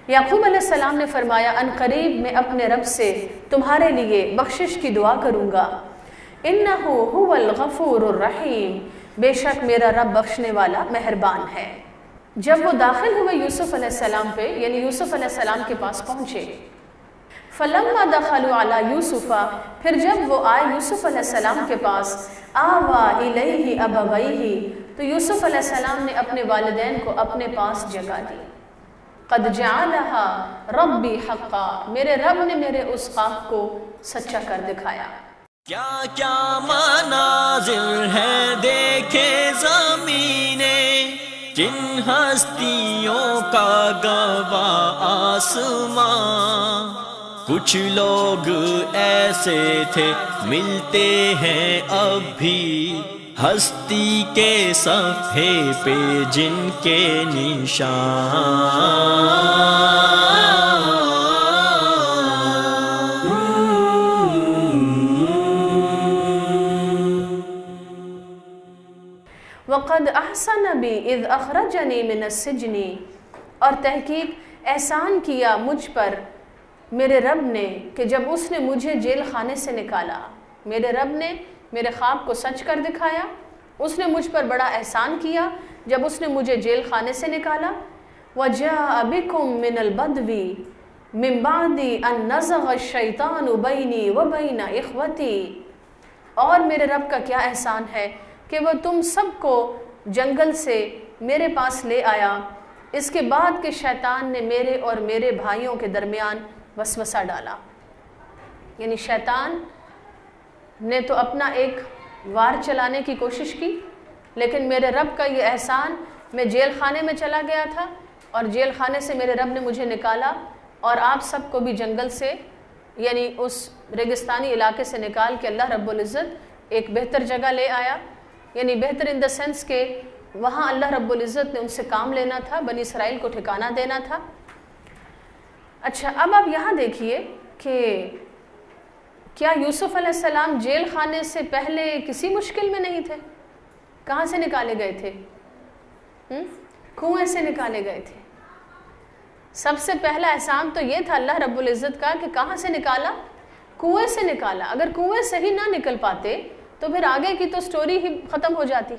یعقوب علیہ السلام نے فرمایا ان قریب میں اپنے رب سے تمہارے لیے بخشش کی دعا کروں گا، انہو هو الغفور الرحیم، بے شک میرا رب بخشنے والا مہربان ہے۔ جب وہ داخل ہوئے یوسف علیہ السلام پہ، یعنی یوسف علیہ السلام کے پاس پہنچے، فلما دخلوا علی یوسف، پھر جب وہ آئے یوسف علیہ السلام کے پاس، آوا الیہ ابویہ، تو یوسف علیہ السلام نے اپنے والدین کو اپنے پاس جگہ دی۔ قد جعلہا ربی حقا، میرے رب نے میرے اس خواب کو سچا کر دکھایا۔ کیا کیا مناظر ہے دیکھے زمینیں، جن ہستیوں کا گواہ آسمان، کچھ لوگ ایسے تھے ملتے ہیں اب بھی ہستی کے صفحے پہ جن کے نشان۔ وَقَدْ أَحْسَنَ بِي إِذْ أَخْرَجَنِي مِنَ السِّجْنِ، اور تحقیق احسان کیا مجھ پر میرے رب نے کہ جب اس نے مجھے جیل خانے سے نکالا۔ میرے رب نے میرے خواب کو سچ کر دکھایا، اس نے مجھ پر بڑا احسان کیا جب اس نے مجھے جیل خانے سے نکالا۔ وَجَاءَ بِكُم مِّنَ الْبَدْوِ مِن بَعْدِ أَن نَزَغَ الشَّيْطَانُ بَيْنِي وَبَيْنَ إِخْوَتِي، اور میرے رب کا کیا احسان ہے کہ وہ تم سب کو جنگل سے میرے پاس لے آیا، اس کے بعد کہ شیطان نے میرے اور میرے بھائیوں کے درمیان وسوسہ ڈالا۔ یعنی شیطان نے تو اپنا ایک وار چلانے کی کوشش کی، لیکن میرے رب کا یہ احسان، میں جیل خانے میں چلا گیا تھا اور جیل خانے سے میرے رب نے مجھے نکالا اور آپ سب کو بھی جنگل سے، یعنی اس ریگستانی علاقے سے نکال کے اللہ رب العزت ایک بہتر جگہ لے آیا۔ یعنی بہتر ان دا سینس کہ وہاں اللہ رب العزت نے ان سے کام لینا تھا، بنی اسرائیل کو ٹھکانہ دینا تھا۔ اچھا، اب آپ یہاں دیکھیے کہ کیا یوسف علیہ السلام جیل خانے سے پہلے کسی مشکل میں نہیں تھے؟ کہاں سے نکالے گئے تھے؟ کنویں سے نکالے گئے تھے۔ سب سے پہلا احسان تو یہ تھا اللہ رب العزت کا کہ کہاں سے نکالا؟ کنویں سے نکالا۔ اگر کنویں سے ہی نہ نکل پاتے تو پھر آگے کی تو سٹوری ہی ختم ہو جاتی،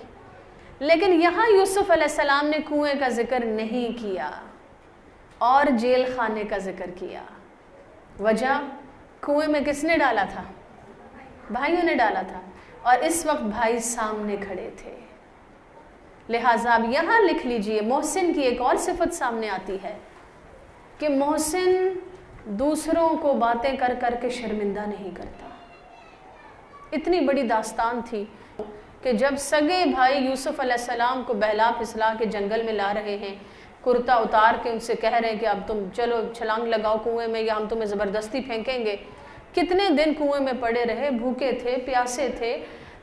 لیکن یہاں یوسف علیہ السلام نے کنویں کا ذکر نہیں کیا اور جیل خانے کا ذکر کیا۔ وجہ، کنویں میں کس نے ڈالا تھا؟ بھائیوں نے ڈالا تھا، اور اس وقت بھائی سامنے کھڑے تھے۔ لہٰذا اب یہاں لکھ لیجئے، محسن کی ایک اور صفت سامنے آتی ہے کہ محسن دوسروں کو باتیں کر کر کے شرمندہ نہیں کرتا۔ اتنی بڑی داستان تھی کہ جب سگے بھائی یوسف علیہ السلام کو بہلا پھسلا کے جنگل میں لا رہے ہیں، کرتا اتار کے ان سے کہہ رہے ہیں کہ اب تم چلو چھلانگ لگاؤ کنویں میں یا ہم تمہیں زبردستی پھینکیں گے۔ کتنے دن کنویں میں پڑے رہے، بھوکے تھے، پیاسے تھے،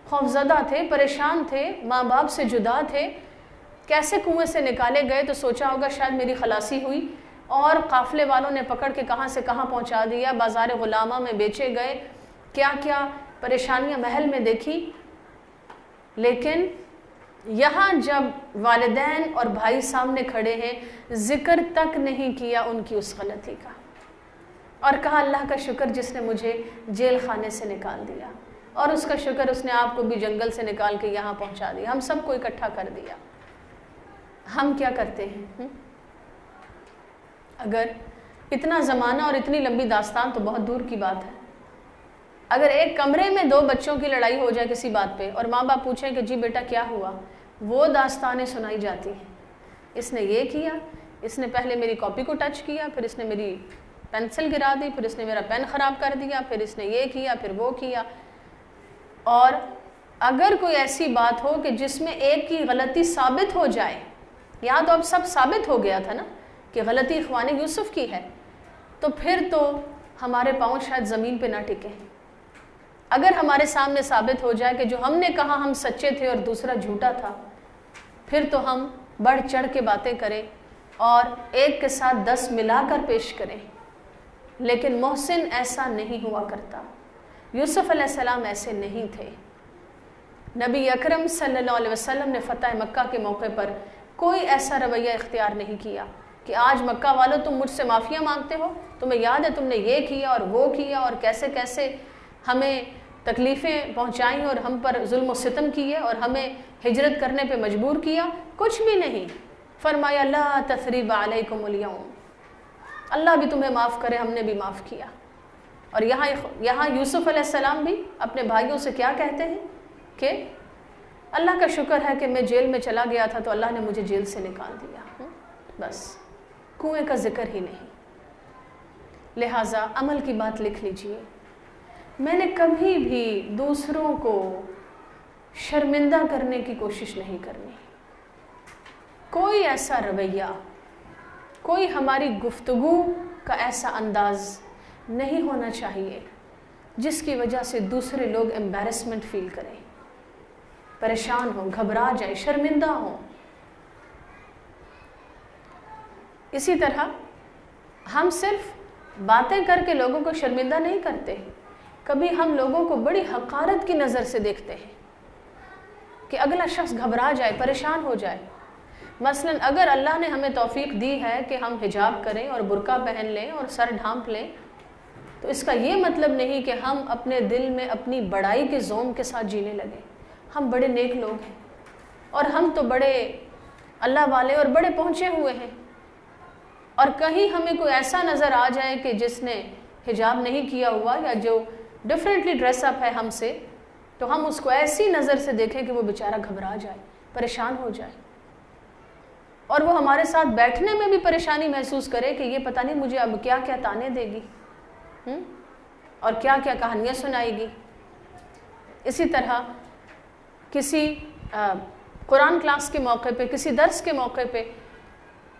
خوفزدہ تھے، پریشان تھے، ماں باپ سے جدا تھے۔ کیسے کنویں سے نکالے گئے تو سوچا ہوگا شاید میری خلاصی ہوئی، اور قافلے والوں نے پکڑ کے کہاں سے کہاں پہنچا دیا، بازار غلامہ میں بیچے گئے، کیا کیا پریشانیاں محل میں دیکھی۔ لیکن یہاں جب والدین اور بھائی سامنے کھڑے ہیں، ذکر تک نہیں کیا ان کی اس غلطی کا، اور کہا اللہ کا شکر جس نے مجھے جیل خانے سے نکال دیا، اور اس کا شکر اس نے آپ کو بھی جنگل سے نکال کے یہاں پہنچا دیا، ہم سب کو اکٹھا کر دیا۔ ہم کیا کرتے ہیں؟ اگر اتنا زمانہ اور اتنی لمبی داستان تو بہت دور کی بات ہے، اگر ایک کمرے میں دو بچوں کی لڑائی ہو جائے کسی بات پہ اور ماں باپ پوچھیں کہ جی بیٹا کیا ہوا، وہ داستانیں سنائی جاتی ہیں۔ اس نے یہ کیا، اس نے پہلے میری کاپی کو ٹچ کیا، پھر اس نے میری پینسل گرا دی، پھر اس نے میرا پین خراب کر دیا، پھر اس نے یہ کیا، پھر وہ کیا۔ اور اگر کوئی ایسی بات ہو کہ جس میں ایک کی غلطی ثابت ہو جائے، یہاں تو اب سب ثابت ہو گیا تھا نا کہ غلطی اخوان یوسف کی ہے، تو پھر تو ہمارے پاؤں شاید زمین پہ نہ ٹکے۔ اگر ہمارے سامنے ثابت ہو جائے کہ جو ہم نے کہا ہم سچے تھے اور دوسرا جھوٹا تھا، پھر تو ہم بڑھ چڑھ کے باتیں کریں اور ایک کے ساتھ 10 ملا کر پیش کریں۔ لیکن محسن ایسا نہیں ہوا کرتا، یوسف علیہ السلام ایسے نہیں تھے۔ نبی اکرم صلی اللہ علیہ وسلم نے فتح مکہ کے موقع پر کوئی ایسا رویہ اختیار نہیں کیا کہ آج مکہ والوں تم مجھ سے معافیاں مانگتے ہو، تمہیں یاد ہے تم نے یہ کیا اور وہ کیا اور کیسے کیسے ہمیں تکلیفیں پہنچائیں اور ہم پر ظلم و ستم کیے اور ہمیں ہجرت کرنے پہ مجبور کیا؟ کچھ بھی نہیں. فرمایا لا تثریب علیکم اليوم، اللہ بھی تمہیں معاف کرے، ہم نے بھی معاف کیا. اور یہاں یوسف علیہ السلام بھی اپنے بھائیوں سے کیا کہتے ہیں کہ اللہ کا شکر ہے کہ میں جیل میں چلا گیا تھا تو اللہ نے مجھے جیل سے نکال دیا. بس کنویں کا ذکر ہی نہیں. لہٰذا عمل کی بات لکھ لیجئے. میں نے کبھی بھی دوسروں کو شرمندہ کرنے کی کوشش نہیں کرنی. کوئی ایسا رویہ، کوئی ہماری گفتگو کا ایسا انداز نہیں ہونا چاہیے جس کی وجہ سے دوسرے لوگ ایمبیرسمنٹ فیل کریں، پریشان ہوں، گھبرا جائیں، شرمندہ ہوں. اسی طرح ہم صرف باتیں کر کے لوگوں کو شرمندہ نہیں کرتے، کبھی ہم لوگوں کو بڑی حقارت کی نظر سے دیکھتے ہیں کہ اگلا شخص گھبرا جائے، پریشان ہو جائے. مثلا اگر اللہ نے ہمیں توفیق دی ہے کہ ہم حجاب کریں اور برقع پہن لیں اور سر ڈھانپ لیں، تو اس کا یہ مطلب نہیں کہ ہم اپنے دل میں اپنی بڑائی کے زوم کے ساتھ جینے لگیں. ہم بڑے نیک لوگ ہیں اور ہم تو بڑے اللہ والے اور بڑے پہنچے ہوئے ہیں، اور کہیں ہمیں کوئی ایسا نظر آ جائے کہ جس نے حجاب نہیں کیا ہوا یا جو ڈفرینٹلی ڈریس اپ ہے ہم سے، تو ہم اس کو ایسی نظر سے دیکھیں کہ وہ بیچارہ گھبرا جائے، پریشان ہو جائے، اور وہ ہمارے ساتھ بیٹھنے میں بھی پریشانی محسوس کرے کہ یہ پتہ نہیں مجھے اب کیا کیا تانے دے گی اور کیا کیا کہانیاں سنائے گی. اسی طرح کسی قرآن کلاس کے موقع پہ، کسی درس کے موقع پہ،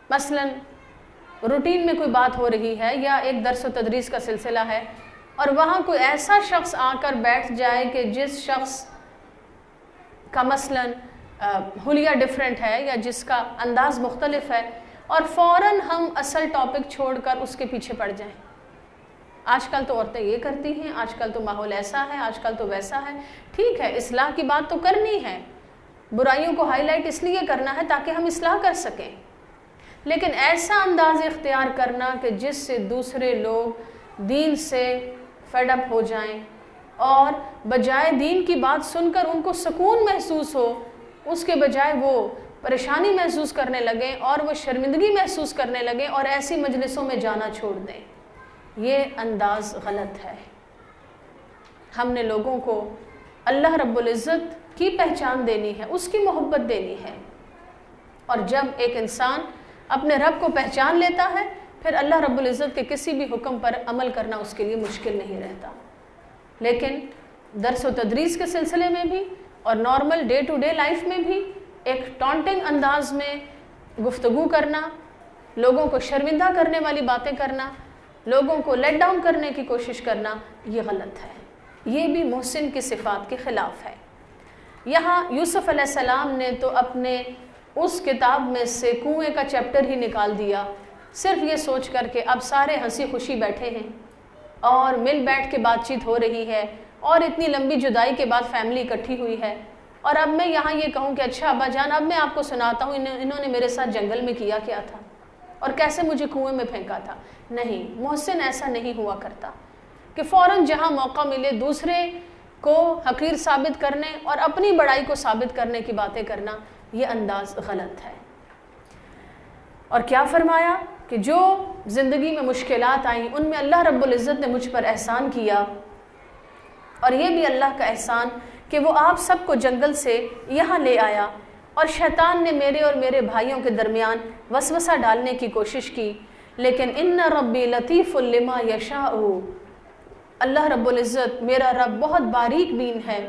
مثلاً روٹین میں کوئی بات ہو رہی ہے یا ایک درس و تدریس کا سلسلہ ہے اور وہاں کوئی ایسا شخص آ کر بیٹھ جائے کہ جس شخص کا مثلاً حلیہ ڈیفرنٹ ہے یا جس کا انداز مختلف ہے، اور فوراً ہم اصل ٹاپک چھوڑ کر اس کے پیچھے پڑ جائیں. آج کل تو عورتیں یہ کرتی ہیں، آج کل تو ماحول ایسا ہے، آج کل تو ویسا ہے. ٹھیک ہے، اصلاح کی بات تو کرنی ہے، برائیوں کو ہائی لائٹ اس لیے کرنا ہے تاکہ ہم اصلاح کر سکیں، لیکن ایسا انداز اختیار کرنا کہ جس سے دوسرے لوگ دین سے فیڈ اپ ہو جائیں اور بجائے دین کی بات سن کر ان کو سکون محسوس ہو، اس کے بجائے وہ پریشانی محسوس کرنے لگیں اور وہ شرمندگی محسوس کرنے لگیں اور ایسی مجلسوں میں جانا چھوڑ دیں. یہ انداز غلط ہے. ہم نے لوگوں کو اللہ رب العزت کی پہچان دینی ہے، اس کی محبت دینی ہے، اور جب ایک انسان اپنے رب کو پہچان لیتا ہے پھر اللہ رب العزت کے کسی بھی حکم پر عمل کرنا اس کے لیے مشکل نہیں رہتا. لیکن درس و تدریس کے سلسلے میں بھی اور normal day to day life میں بھی ایک ٹانٹنگ انداز میں گفتگو کرنا، لوگوں کو شرمندہ کرنے والی باتیں کرنا، لوگوں کو لیٹ ڈاؤن کرنے کی کوشش کرنا، یہ غلط ہے. یہ بھی محسن کی صفات کے خلاف ہے. یہاں یوسف علیہ السلام نے تو اپنے اس کتاب میں سے کنویں کا چیپٹر ہی نکال دیا، صرف یہ سوچ کر کہ اب سارے ہنسی خوشی بیٹھے ہیں اور مل بیٹھ کے بات چیت ہو رہی ہے اور اتنی لمبی جدائی کے بعد فیملی اکٹھی ہوئی ہے، اور اب میں یہاں یہ کہوں کہ اچھا ابا جان اب میں آپ کو سناتا ہوں انہوں نے میرے ساتھ جنگل میں کیا تھا اور کیسے مجھے کنویں میں پھینکا تھا. نہیں، محسن ایسا نہیں ہوا کرتا کہ فوراً جہاں موقع ملے دوسرے کو حقیر ثابت کرنے اور اپنی بڑائی کو ثابت کرنے کی باتیں کرنا، یہ انداز غلط ہے. اور کیا فرمایا کہ جو زندگی میں مشکلات آئیں ان میں اللہ رب العزت نے مجھ پر احسان کیا، اور یہ بھی اللہ کا احسان کہ وہ آپ سب کو جنگل سے یہاں لے آیا، اور شیطان نے میرے اور میرے بھائیوں کے درمیان وسوسہ ڈالنے کی کوشش کی، لیکن ان ربی لطیف لما یشاء، اللہ رب العزت میرا رب بہت باریک بین ہے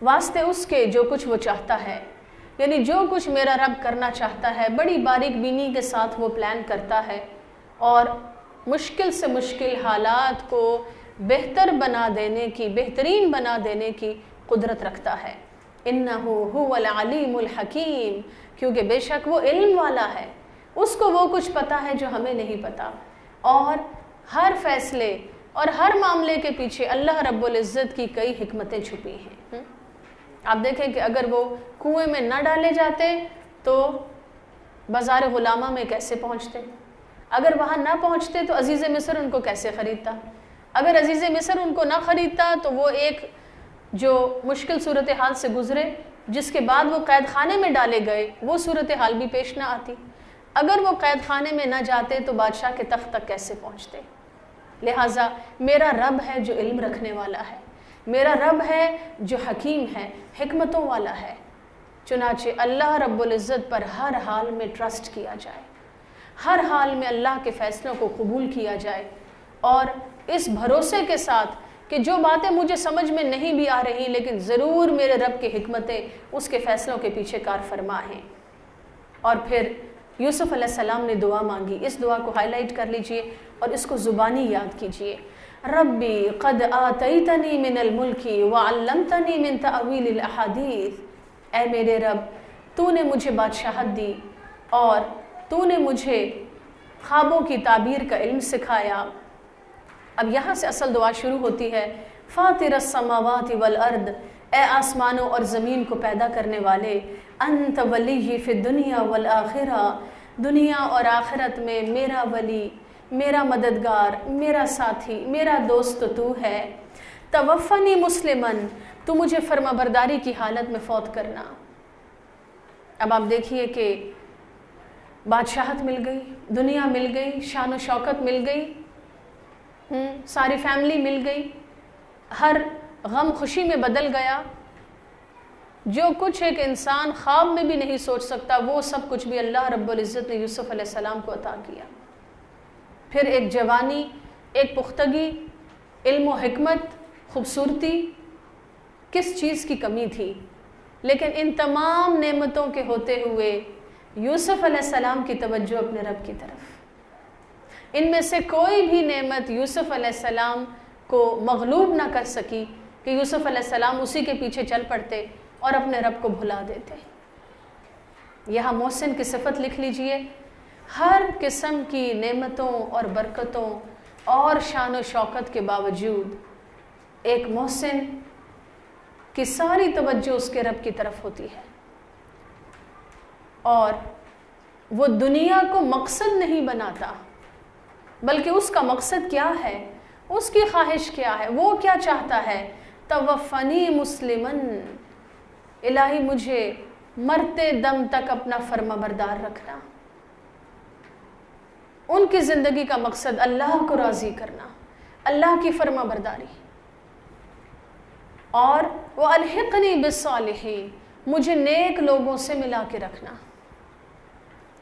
واسطے اس کے جو کچھ وہ چاہتا ہے. یعنی جو کچھ میرا رب کرنا چاہتا ہے بڑی باریک بینی کے ساتھ وہ پلان کرتا ہے اور مشکل سے مشکل حالات کو بہتر بنا دینے کی، بہترین بنا دینے کی قدرت رکھتا ہے. انہ هو العلیم الحکیم، کیونکہ بے شک وہ علم والا ہے، اس کو وہ کچھ پتہ ہے جو ہمیں نہیں پتہ، اور ہر فیصلے اور ہر معاملے کے پیچھے اللہ رب العزت کی کئی حکمتیں چھپی ہیں. آپ دیکھیں کہ اگر وہ کنویں میں نہ ڈالے جاتے تو بازار غلامہ میں کیسے پہنچتے؟ اگر وہاں نہ پہنچتے تو عزیز مصر ان کو کیسے خریدتا؟ اگر عزیز مصر ان کو نہ خریدتا تو وہ ایک جو مشکل صورتحال سے گزرے، جس کے بعد وہ قید خانے میں ڈالے گئے، وہ صورتحال بھی پیش نہ آتی۔ اگر وہ قید خانے میں نہ جاتے تو بادشاہ کے تخت تک کیسے پہنچتے؟ لہٰذا میرا رب ہے جو علم رکھنے والا ہے، میرا رب ہے جو حکیم ہے، حکمتوں والا ہے۔ چنانچہ اللہ رب العزت پر ہر حال میں ٹرسٹ کیا جائے، ہر حال میں اللہ کے فیصلوں کو قبول کیا جائے، اور اس بھروسے کے ساتھ کہ جو باتیں مجھے سمجھ میں نہیں بھی آ رہی لیکن ضرور میرے رب کی حکمتیں اس کے فیصلوں کے پیچھے کار فرما ہیں۔ اور پھر یوسف علیہ السلام نے دعا مانگی، اس دعا کو ہائی لائٹ کر لیجئے اور اس کو زبانی یاد کیجئے۔ ربی قد آتیتنی من الملک وعلمتنی من تأویل الاحادیث، اے میرے رب تو نے مجھے بادشاہت دی اور تو نے مجھے خوابوں کی تعبیر کا علم سکھایا۔ اب یہاں سے اصل دعا شروع ہوتی ہے، فاطر السماوات والارض، اے آسمانوں اور زمین کو پیدا کرنے والے، انت ولی فی الدنیا والآخرہ، دنیا اور آخرت میں میرا ولی، میرا مددگار، میرا ساتھی، میرا دوست تو ہے۔ توفنی مسلمن، تو مجھے فرما برداری کی حالت میں فوت کرنا۔ اب آپ دیکھیے کہ بادشاہت مل گئی، دنیا مل گئی، شان و شوکت مل گئی، ساری فیملی مل گئی، ہر غم خوشی میں بدل گیا۔ جو کچھ ایک انسان خواب میں بھی نہیں سوچ سکتا وہ سب کچھ بھی اللہ رب العزت نے یوسف علیہ السلام کو عطا کیا۔ پھر ایک جوانی، ایک پختگی، علم و حکمت، خوبصورتی، کس چیز کی کمی تھی؟ لیکن ان تمام نعمتوں کے ہوتے ہوئے یوسف علیہ السلام کی توجہ اپنے رب کی طرف۔ ان میں سے کوئی بھی نعمت یوسف علیہ السلام کو مغلوب نہ کر سکی کہ یوسف علیہ السلام اسی کے پیچھے چل پڑتے اور اپنے رب کو بھلا دیتے۔ یہاں محسن کی صفت لکھ لیجئے، ہر قسم کی نعمتوں اور برکتوں اور شان و شوکت کے باوجود ایک محسن کی ساری توجہ اس کے رب کی طرف ہوتی ہے، اور وہ دنیا کو مقصد نہیں بناتا، بلکہ اس کا مقصد کیا ہے، اس کی خواہش کیا ہے، وہ کیا چاہتا ہے؟ توفنی مسلمن، الہی مجھے مرتے دم تک اپنا فرما بردار رکھنا۔ ان کی زندگی کا مقصد اللہ کو راضی کرنا، اللہ کی فرما برداری، اور وَأَلْحِقْنِي بِالصَّالِحِينَ، مجھے نیک لوگوں سے ملا کے رکھنا۔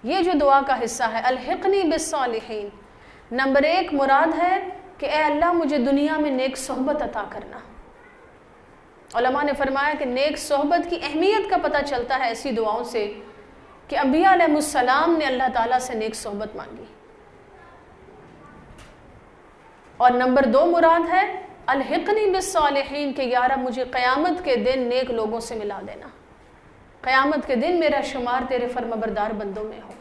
یہ جو دعا کا حصہ ہے الحقنی بالصالحین، نمبر 1 مراد ہے کہ اے اللہ مجھے دنیا میں نیک صحبت عطا کرنا۔ علماء نے فرمایا کہ نیک صحبت کی اہمیت کا پتہ چلتا ہے ایسی دعاؤں سے کہ انبیاء علیہ السلام نے اللہ تعالیٰ سے نیک صحبت مانگی۔ اور نمبر 2 مراد ہے الحقنی بالصالحین کہ یا رب مجھے قیامت کے دن نیک لوگوں سے ملا دینا، قیامت کے دن میرا شمار تیرے فرما بردار بندوں میں ہو،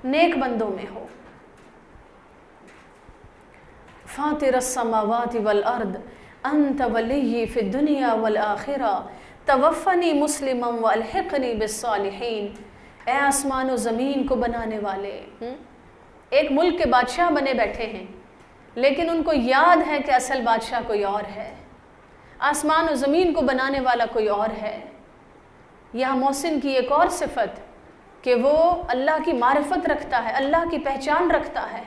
نیک بندوں میں ہو۔ فاطر السماوات والارض انت ولی فی الدنیا والآخرہ توفنی مسلما والحقنی بالصالحین، اے آسمان و زمین کو بنانے والے۔ ایک ملک کے بادشاہ بنے بیٹھے ہیں لیکن ان کو یاد ہے کہ اصل بادشاہ کوئی اور ہے، آسمان و زمین کو بنانے والا کوئی اور ہے۔ یہاں محسن کی ایک اور صفت کہ وہ اللہ کی معرفت رکھتا ہے، اللہ کی پہچان رکھتا ہے۔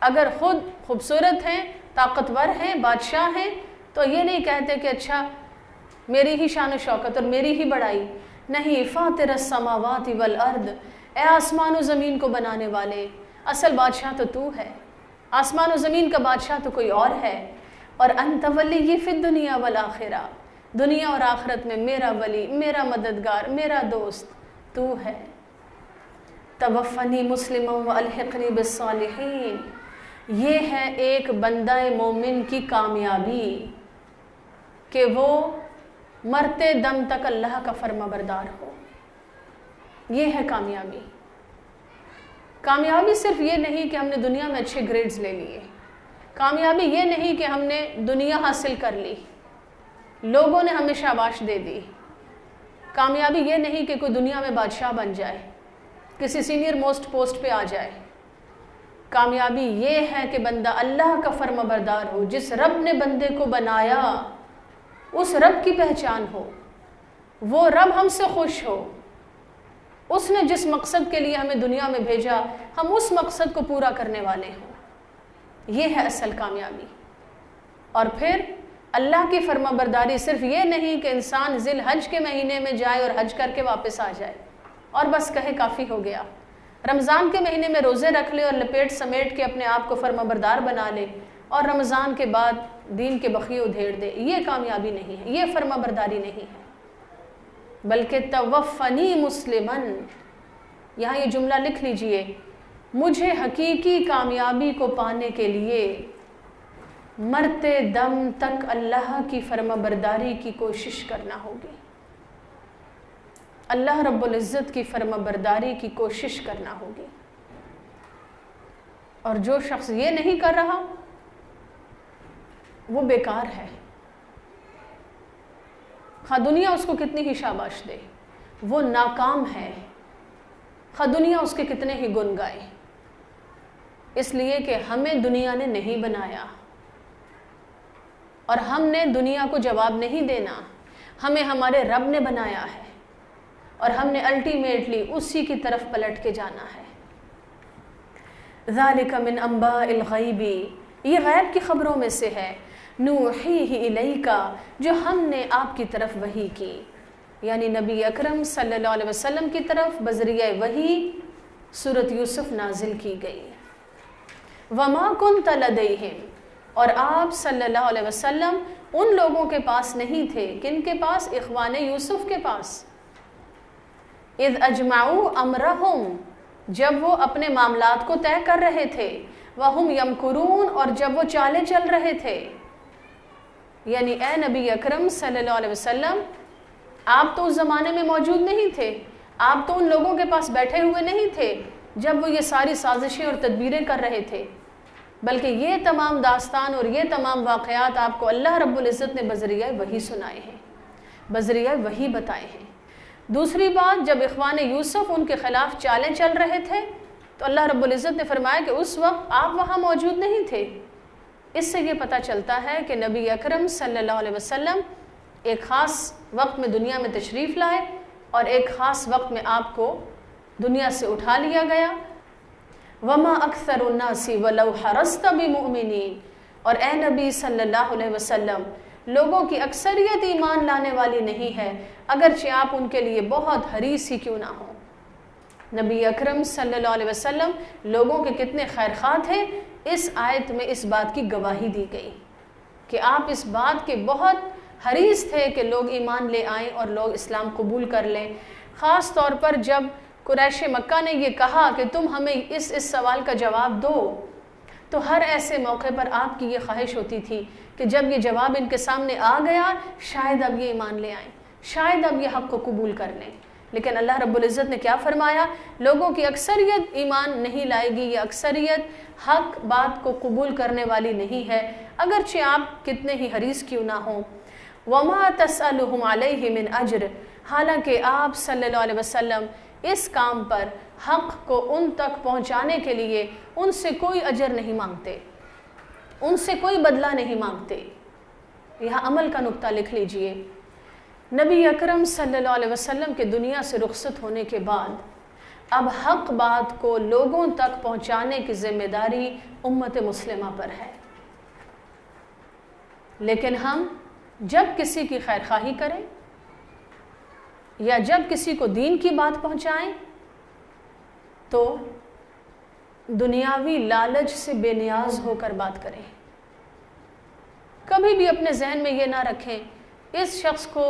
اگر خود خوبصورت ہیں، طاقتور ہیں، بادشاہ ہیں تو یہ نہیں کہتے کہ اچھا میری ہی شان و شوکت اور میری ہی بڑائی، نہیں، فاطر السماوات والارض، اے آسمان و زمین کو بنانے والے، اصل بادشاہ تو تو ہے، آسمان و زمین کا بادشاہ تو کوئی اور ہے، اور انت ولی فی الدنیا والآخرہ، دنیا اور آخرت میں میرا ولی، میرا مددگار، میرا دوست تو ہے۔ توفنی مسلما والحقنی بالصالحین، یہ ہے ایک بندہ مومن کی کامیابی کہ وہ مرتے دم تک اللہ کا فرما بردار ہو۔ یہ ہے کامیابی۔ کامیابی صرف یہ نہیں کہ ہم نے دنیا میں اچھے گریڈز لے لیے، کامیابی یہ نہیں کہ ہم نے دنیا حاصل کر لی، لوگوں نے ہمیں شاباش دے دی، کامیابی یہ نہیں کہ کوئی دنیا میں بادشاہ بن جائے، کسی سینئر موسٹ پوسٹ پہ آ جائے. کامیابی یہ ہے کہ بندہ اللہ کا فرما بردار ہو، جس رب نے بندے کو بنایا اس رب کی پہچان ہو، وہ رب ہم سے خوش ہو، اس نے جس مقصد کے لیے ہمیں دنیا میں بھیجا ہم اس مقصد کو پورا کرنے والے ہوں. یہ ہے اصل کامیابی. اور پھر اللہ کی فرما برداری صرف یہ نہیں کہ انسان ذی الحج کے مہینے میں جائے اور حج کر کے واپس آ جائے اور بس کہے کافی ہو گیا. رمضان کے مہینے میں روزے رکھ لے اور لپیٹ سمیٹ کے اپنے آپ کو فرما بردار بنا لے اور رمضان کے بعد دین کے بخیے ادھیڑ دے. یہ کامیابی نہیں ہے، یہ فرما برداری نہیں ہے. بلکہ توفنی مسلمن، یہاں یہ جملہ لکھ لیجئے، مجھے حقیقی کامیابی کو پانے کے لیے مرتے دم تک اللہ کی فرما برداری کی کوشش کرنا ہوگی. اللہ رب العزت کی فرما برداری کی کوشش کرنا ہوگی. اور جو شخص یہ نہیں کر رہا وہ بیکار ہے، خواہ دنیا اس کو کتنی ہی شاباش دے، وہ ناکام ہے، خواہ دنیا اس کے کتنے ہی گن گائے. اس لیے کہ ہمیں دنیا نے نہیں بنایا اور ہم نے دنیا کو جواب نہیں دینا، ہمیں ہمارے رب نے بنایا ہے اور ہم نے الٹیمیٹلی اسی کی طرف پلٹ کے جانا ہے. ذالک من انباء الغیب، یہ غیب کی خبروں میں سے ہے، نوحیہ الیک، جو ہم نے آپ کی طرف وحی کی، یعنی نبی اکرم صلی اللہ علیہ وسلم کی طرف بذریعہ وحی سورۃ یوسف نازل کی گئی. وما کنت لدیہم، اور آپ صلی اللہ علیہ وسلم ان لوگوں کے پاس نہیں تھے. کن کے پاس؟ اخوان یوسف کے پاس. اذ اجمعوا امرہم، جب وہ اپنے معاملات کو طے کر رہے تھے، وہم یمکرون، اور جب وہ چالیں چل رہے تھے. یعنی اے نبی اکرم صلی اللہ علیہ وسلم، آپ تو اس زمانے میں موجود نہیں تھے، آپ تو ان لوگوں کے پاس بیٹھے ہوئے نہیں تھے جب وہ یہ ساری سازشیں اور تدبیریں کر رہے تھے، بلکہ یہ تمام داستان اور یہ تمام واقعات آپ کو اللہ رب العزت نے بذریعہ وحی سنائے ہیں، بذریعہ وحی بتائے ہیں. دوسری بات، جب اخوان یوسف ان کے خلاف چالیں چل رہے تھے تو اللہ رب العزت نے فرمایا کہ اس وقت آپ وہاں موجود نہیں تھے. اس سے یہ پتہ چلتا ہے کہ نبی اکرم صلی اللہ علیہ وسلم ایک خاص وقت میں دنیا میں تشریف لائے اور ایک خاص وقت میں آپ کو دنیا سے اٹھا لیا گیا. وما اکثر الناس ولو حرصت بمؤمنین، اور اے نبی صلی اللہ علیہ وسلم، لوگوں کی اکثریت ایمان لانے والی نہیں ہے اگرچہ آپ ان کے لیے بہت حریص ہی کیوں نہ ہوں. نبی اکرم صلی اللہ علیہ وسلم لوگوں کے کتنے خیر خواہ تھے، اس آیت میں اس بات کی گواہی دی گئی کہ آپ اس بات کے بہت حریص تھے کہ لوگ ایمان لے آئیں اور لوگ اسلام قبول کر لیں. خاص طور پر جب قریش مکہ نے یہ کہا کہ تم ہمیں اس سوال کا جواب دو، تو ہر ایسے موقع پر آپ کی یہ خواہش ہوتی تھی کہ جب یہ جواب ان کے سامنے آ گیا شاید اب یہ ایمان لے آئیں، شاید اب یہ حق کو قبول کر لیں. لیکن اللہ رب العزت نے کیا فرمایا؟ لوگوں کی اکثریت ایمان نہیں لائے گی، یہ اکثریت حق بات کو قبول کرنے والی نہیں ہے اگرچہ آپ کتنے ہی حریص کیوں نہ ہوں. وما تسألهم علیہ من اجر، حالانکہ آپ صلی اللہ علیہ وسلم اس کام پر حق کو ان تک پہنچانے کے لیے ان سے کوئی اجر نہیں مانگتے، ان سے کوئی بدلہ نہیں مانگتے. یہاں عمل کا نقطہ لکھ لیجئے. نبی اکرم صلی اللہ علیہ وسلم کے دنیا سے رخصت ہونے کے بعد اب حق بات کو لوگوں تک پہنچانے کی ذمہ داری امت مسلمہ پر ہے. لیکن ہم جب کسی کی خیر خواہی کریں یا جب کسی کو دین کی بات پہنچائیں تو دنیاوی لالچ سے بے نیاز ہو کر بات کریں. کبھی بھی اپنے ذہن میں یہ نہ رکھیں اس شخص کو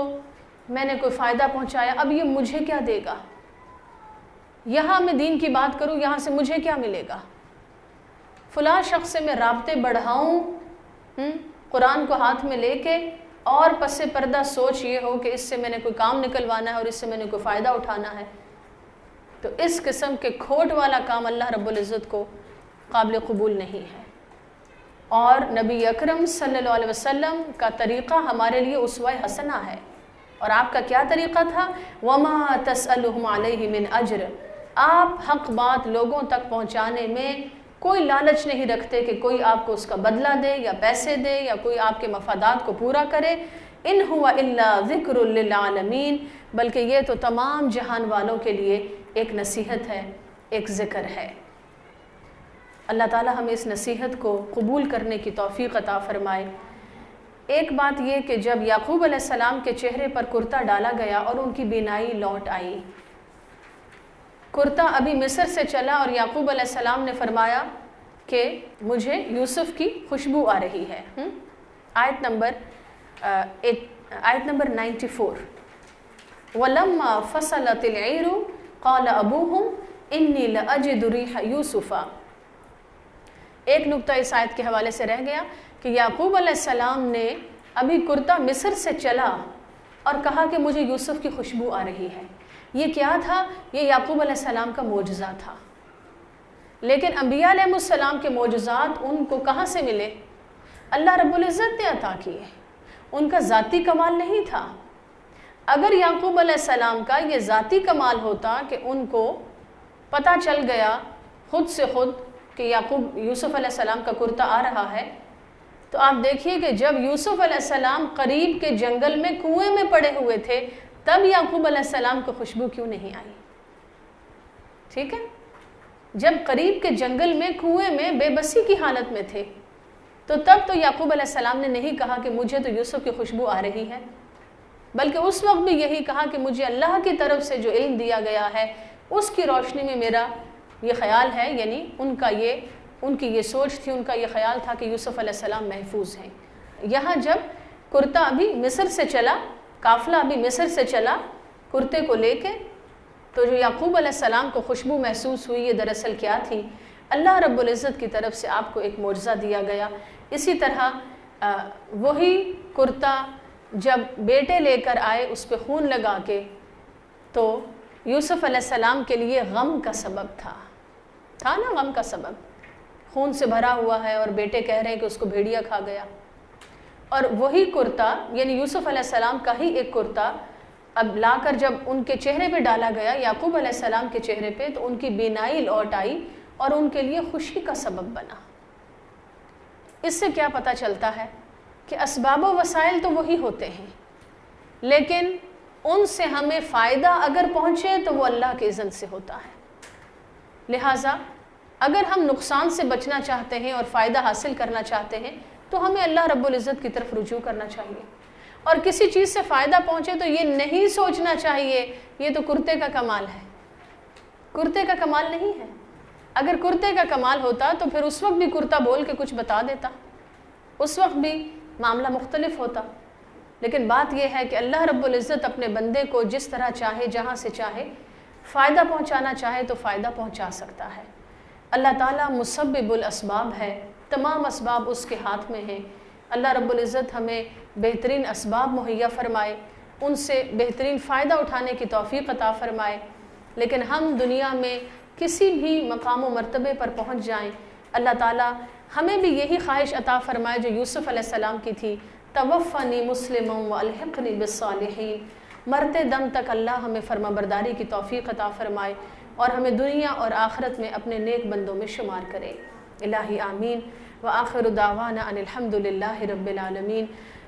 میں نے کوئی فائدہ پہنچایا، اب یہ مجھے کیا دے گا، یہاں میں دین کی بات کروں یہاں سے مجھے کیا ملے گا، فلاں شخص سے میں رابطے بڑھاؤں قرآن کو ہاتھ میں لے کے اور پس پردہ سوچ یہ ہو کہ اس سے میں نے کوئی کام نکلوانا ہے اور اس سے میں نے کوئی فائدہ اٹھانا ہے، تو اس قسم کے کھوٹ والا کام اللہ رب العزت کو قابل قبول نہیں ہے. اور نبی اکرم صلی اللہ علیہ وسلم کا طریقہ ہمارے لیے اسوہ حسنہ ہے. اور آپ کا کیا طریقہ تھا؟ وما تسألهم علیہ من اجر، آپ حق بات لوگوں تک پہنچانے میں کوئی لالچ نہیں رکھتے کہ کوئی آپ کو اس کا بدلہ دے یا پیسے دے یا کوئی آپ کے مفادات کو پورا کرے. ان ہوا الا ذکر للعالمین، بلکہ یہ تو تمام جہان والوں کے لیے ایک نصیحت ہے، ایک ذکر ہے. اللہ تعالی ہمیں اس نصیحت کو قبول کرنے کی توفیق عطا فرمائے. ایک بات یہ کہ جب یعقوب علیہ السلام کے چہرے پر کرتا ڈالا گیا اور ان کی بینائی لوٹ آئی، کرتا ابھی مصر سے چلا اور یعقوب علیہ السلام نے فرمایا کہ مجھے یوسف کی خوشبو آ رہی ہے. آیت نمبر 94. وَلَمَّا فَصَلَتِ الْعِيرُ قَالَ أَبُوهُمْ إِنِّي لَأَجِدُ رِيحَ يُوسُفَ. ایک نقطہ اس آیت کے حوالے سے رہ گیا کہ یعقوب علیہ السلام نے ابھی کرتا مصر سے چلا اور کہا کہ مجھے یوسف کی خوشبو آ رہی ہے. یہ کیا تھا؟ یہ یعقوب علیہ السلام کا معجزہ تھا. لیکن انبیاء علیہ السلام کے معجزات ان کو کہاں سے ملے؟ اللہ رب العزت نے عطا کیے. ان کا ذاتی کمال نہیں تھا. اگر یعقوب علیہ السلام کا یہ ذاتی کمال ہوتا کہ ان کو پتہ چل گیا خود سے خود کہ یوسف علیہ السلام کا کرتا آ رہا ہے، تو آپ دیکھیے کہ جب یوسف علیہ السلام قریب کے جنگل میں کنویں میں پڑے ہوئے تھے تب یعقوب علیہ السلام کو خوشبو کیوں نہیں آئی؟ ٹھیک ہے، جب قریب کے جنگل میں کنویں میں بے بسی کی حالت میں تھے تو تب تو یعقوب علیہ السلام نے نہیں کہا کہ مجھے تو یوسف کی خوشبو آ رہی ہے، بلکہ اس وقت بھی یہی کہا کہ مجھے اللہ کی طرف سے جو علم دیا گیا ہے اس کی روشنی میں میرا یہ خیال ہے، یعنی ان کی یہ سوچ تھی، ان کا یہ خیال تھا کہ یوسف علیہ السلام محفوظ ہیں. یہاں جب کرتا ابھی مصر سے چلا، قافلہ ابھی مصر سے چلا کرتے کو لے کے، تو جو یعقوب علیہ السلام کو خوشبو محسوس ہوئی یہ دراصل کیا تھی؟ اللہ رب العزت کی طرف سے آپ کو ایک معجزہ دیا گیا. اسی طرح وہی کرتا جب بیٹے لے کر آئے اس پہ خون لگا کے، تو یوسف علیہ السلام کے لیے غم کا سبب تھا نا، غم کا سبب. خون سے بھرا ہوا ہے اور بیٹے کہہ رہے ہیں کہ اس کو بھیڑیا کھا گیا. اور وہی کرتا یعنی یوسف علیہ السلام کا ہی ایک کرتا اب لا کر جب ان کے چہرے پہ ڈالا گیا، یعقوب علیہ السلام کے چہرے پہ، تو ان کی بینائی لوٹ آئی اور ان کے لیے خوشی کا سبب بنا. اس سے کیا پتہ چلتا ہے کہ اسباب و وسائل تو وہی ہوتے ہیں، لیکن ان سے ہمیں فائدہ اگر پہنچے تو وہ اللہ کے اذن سے ہوتا ہے. لہٰذا اگر ہم نقصان سے بچنا چاہتے ہیں اور فائدہ حاصل کرنا چاہتے ہیں تو ہمیں اللہ رب العزت کی طرف رجوع کرنا چاہیے. اور کسی چیز سے فائدہ پہنچے تو یہ نہیں سوچنا چاہیے یہ تو کرتے کا کمال ہے. کرتے کا کمال نہیں ہے. اگر کرتے کا کمال ہوتا تو پھر اس وقت بھی کرتا بول کے کچھ بتا دیتا، اس وقت بھی معاملہ مختلف ہوتا. لیکن بات یہ ہے کہ اللہ رب العزت اپنے بندے کو جس طرح چاہے، جہاں سے چاہے فائدہ پہنچانا چاہے تو فائدہ پہنچا سکتا ہے. اللہ تعالیٰ مسبب الاسباب ہے، تمام اسباب اس کے ہاتھ میں ہیں. اللہ رب العزت ہمیں بہترین اسباب مہیا فرمائے، ان سے بہترین فائدہ اٹھانے کی توفیق عطا فرمائے. لیکن ہم دنیا میں کسی بھی مقام و مرتبے پر پہنچ جائیں، اللہ تعالیٰ ہمیں بھی یہی خواہش عطا فرمائے جو یوسف علیہ السلام کی تھی، توفنی مسلما والحقنی بالصالحین. مرتے دم تک اللہ ہمیں فرما برداری کی توفیق عطا فرمائے اور ہمیں دنیا اور آخرت میں اپنے نیک بندوں میں شمار کرے. الہی آمین. وآخر دعوانا ان الحمد للہ رب العالمین.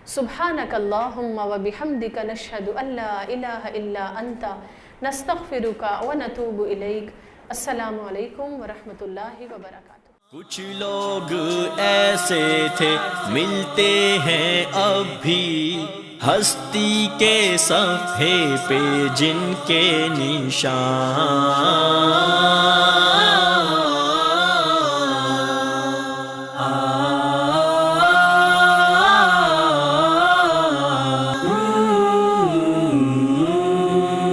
سبحانک اللہم وبحمدک نشہد ان لا الہ الا انت نستغفرک ونتوب الیک. السلام علیکم ورحمۃ اللہ وبرکاتہ. کچھ لوگ ایسے تھے ملتے ہیں اب بھی ہستی کے صفحے پہ جن کے نشان